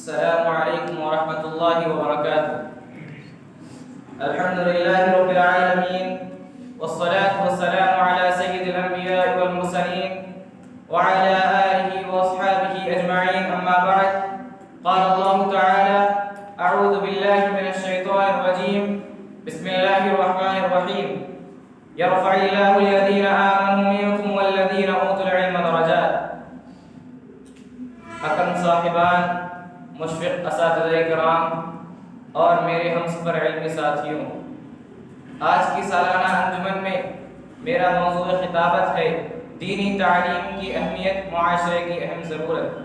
السلام عليكم ورحمة الله وبركاته. الحمد لله رب العالمين، والصلاة والسلام على سيد الأنبياء والمرسلين وعلى آله وأصحابه أجمعين، أما بعد. قال الله تعالى: أعوذ بالله من الشيطان الرجيم، بسم الله الرحمن الرحيم. يرفع الله الذين آمنوا منكم والذين أوتوا العلم درجات. حکم صاحبان، مشفق اساتذہ کرام اور میرے ہم سفر علمی ساتھیوں، آج کی سالانہ انجمن میں میرا موضوع خطابت ہے دینی تعلیم کی اہمیت، معاشرے کی اہم ضرورت۔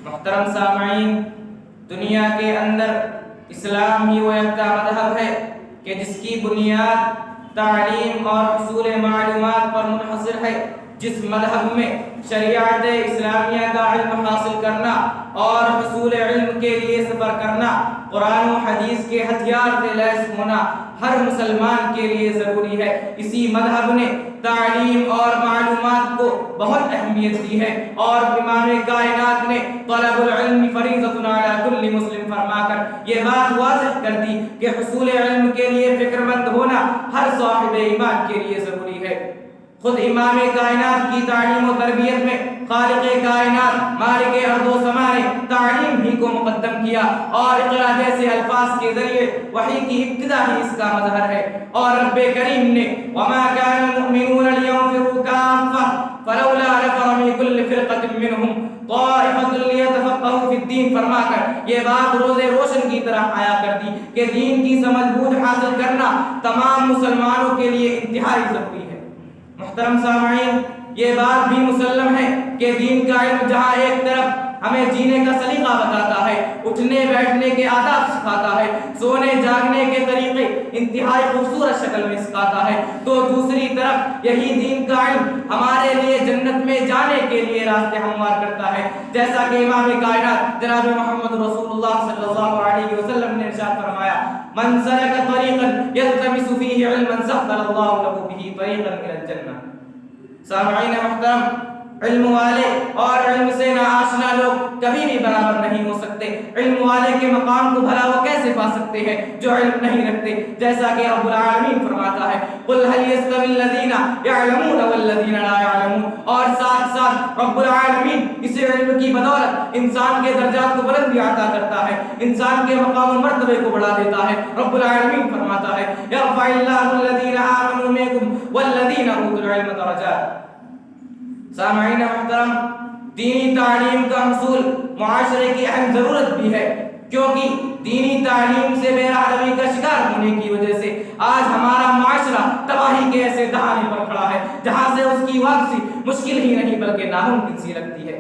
محترم سامعین، دنیا کے اندر اسلام ہی وہ یکتا مذہب ہے کہ جس کی بنیاد تعلیم اور حصول معلومات پر منحصر ہے، جس مذہب میں شریعت اسلامیہ کا علم حاصل کرنا اور حصول علم کے لیے سفر کرنا، قرآن و حدیث کے ہتھیار سے لیس ہونا ہر مسلمان کے لیے ضروری ہے۔ اسی مذہب نے تعلیم اور معلومات کو بہت اہمیت دی ہے، اور امام کائنات نے طلب العلم فریضۃ علی کل مسلم فرما کر یہ بات واضح کر دی کہ حصول علم کے لیے فکر مند ہونا ہر صاحب ایمان کے لیے ضروری ہے۔ خود امام کائنات کی تعلیم و تربیت میں خالق کائنات مالک ارض و سما نے تعلیم ہی کو مقدم کیا، اور اقرا جیسے الفاظ کے ذریعے وحی کی ابتدا ہی اس کا مظہر ہے۔ اور رب کریم نے وما كان المؤمنون لينفروا كافة فلولا نفر من كل فرقة منهم طائفة ليتفقهوا في الدين فرما کر یہ بات روز روشن کی طرح آیا کر دی کہ دین کی سمجھ بوجھ حاصل کرنا تمام مسلمانوں کے لیے انتہائی ضروری ہے۔ محترم سامعین، یہ بات بھی مسلم ہے کہ دین کا علم جہاں ایک طرف ہمیں جینے کا سلیقہ بتاتا ہے، اٹھنے بیٹھنے کے آداب سکھاتا ہے، سونے جاگنے کے طریقے انتہائی خوبصورت شکل میں سکھاتا ہے، تو دوسری طرف یہی دین کا علم ہمارے لیے جنت میں جانے کے لیے راستے ہموار کرتا ہے، جیسا کہ امام کائنات جناب محمد رسول اللہ صلی اللہ علیہ وسلم نے ارشاد فرمایا: من سلک طریقا یلتمس فیہ علما سہل اللہ لہ بہ طریقا الی الجنہ۔ سامعین محترم، علم والے اور علم سے ناآشنا لوگ کبھی بھی برابر نہیں ہو سکتے۔ علم والے کے مقام کو بھلا وہ کیسے پا سکتے ہیں جو علم نہیں رکھتے؟ جیسا کہ رب العالمین فرماتا ہے: قل هل يستوي الذين يعلمون والذين لا يعلمون۔ اور ساتھ ساتھ رب العالمین اس علم کی بدولت انسان کے درجات کو بلندی عطا کرتا ہے، انسان کے مقام و مرتبے کو بڑھا دیتا ہے۔ رب العالمین فرماتا ہے: يرفع الله الذين آمنوا منكم والذين اوتوا العلم درجات۔ سامعین محترم، دینی تعلیم کا حصول معاشرے کی اہم ضرورت بھی ہے، کیونکہ دینی تعلیم سے بے راہروی کا شکار ہونے کی وجہ سے آج ہمارا معاشرہ تباہی کے ایسے دہانے پر کھڑا ہے جہاں سے اس کی واپسی مشکل ہی نہیں بلکہ ناممکن سی لگتی ہے۔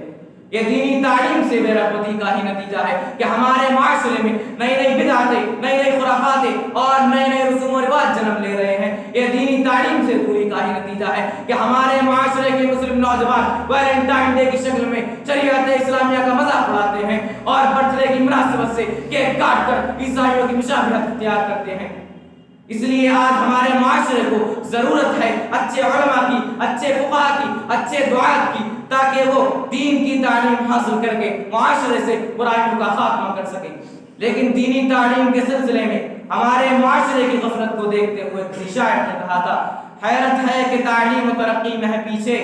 یہ دینی تعلیم سے بے رغبتی کا ہی نتیجہ ہے کہ ہمارے معاشرے میں نئی نئی بدعتیں، نئی نئی خرافاتیں اور نئے نئے رسوم و رواج جنم لے رہے ہیں۔ یہ دینی تعلیم سے دوری کا ہی نتیجہ ہے کہ ہمارے معاشرے کے مسلم نوجوان ویلنٹائن ڈے کی شکل میں شریعت اسلامیہ کا مذاق اڑاتے ہیں اور برتھ ڈے کی مناسبت سے کیک کاٹ کر عیسائیوں کی مشابہت اختیار کرتے ہیں۔ اس لیے آج ہمارے معاشرے کو ضرورت ہے اچھے علماء کی، اچھے فقہاء کی، اچھے دعات کی، تاکہ وہ دین کی تعلیم حاصل کر کے معاشرے سے برائیوں کا خاتمہ کر سکیں۔ لیکن دینی تعلیم کے سلسلے میں ہمارے معاشرے کی غفلت کو دیکھتے ہوئے کسی شاعر نے کہا تھا: حیرت ہے کہ تعلیم و ترقی میں ہے پیچھے،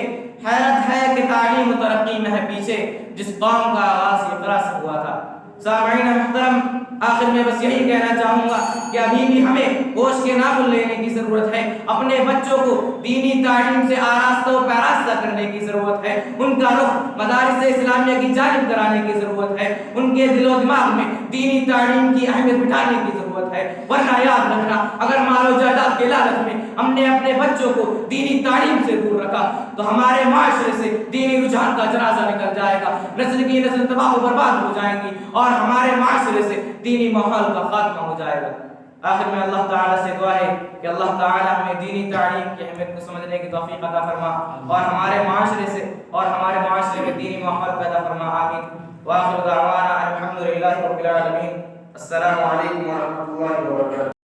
حیرت ہے کہ تعلیم و ترقی میں ہے پیچھے، جس قوم کا آغاز اقرا سے ہوا تھا۔ سامعین محترم، آخر میں بس یہی کہنا چاہوں گا کہ ابھی بھی ہمیں ہوش کے ناخن لینے کی ضرورت ہے، اپنے بچوں کو دینی تعلیم سے آراستہ و پیراستہ کرنے کی ضرورت ہے، ان کا رخ مدارس اسلامیہ کی جانب کرانے کی ضرورت ہے، ان کے دل و دماغ میں دینی تعلیم کی اہمیت بٹھانے کی ضرورت ہے۔ ورنہ یاد رکھنا، اگر مال و جائیداد کے لالچ میں ہم نے اپنے بچوں کو دینی تعلیم سے دور رکھا تو ہمارے معاشرے سے دینی رجحان کا جنازہ نکل جائے گا، نسل کی نسل تباہ و برباد ہو جائیں گی اور ہمارے معاشرے سے دینی ماحول کا خاتمہ ہو جائے گا۔ آخر میں اللہ تعالیٰ سے دعا ہے کہ اللہ تعالیٰ ہمیں دینی تعلیم کی اہمیت کو سمجھنے کی توفیق عطا فرما اور ہمارے معاشرے سے اور ہمارے معاشرے میں دینی ماحول پیدا فرما۔ آمین۔ وآخر دعوانا الحمد للہ رب العالمین۔ السلام علیکم ورحمۃ اللہ وبرکاتہ۔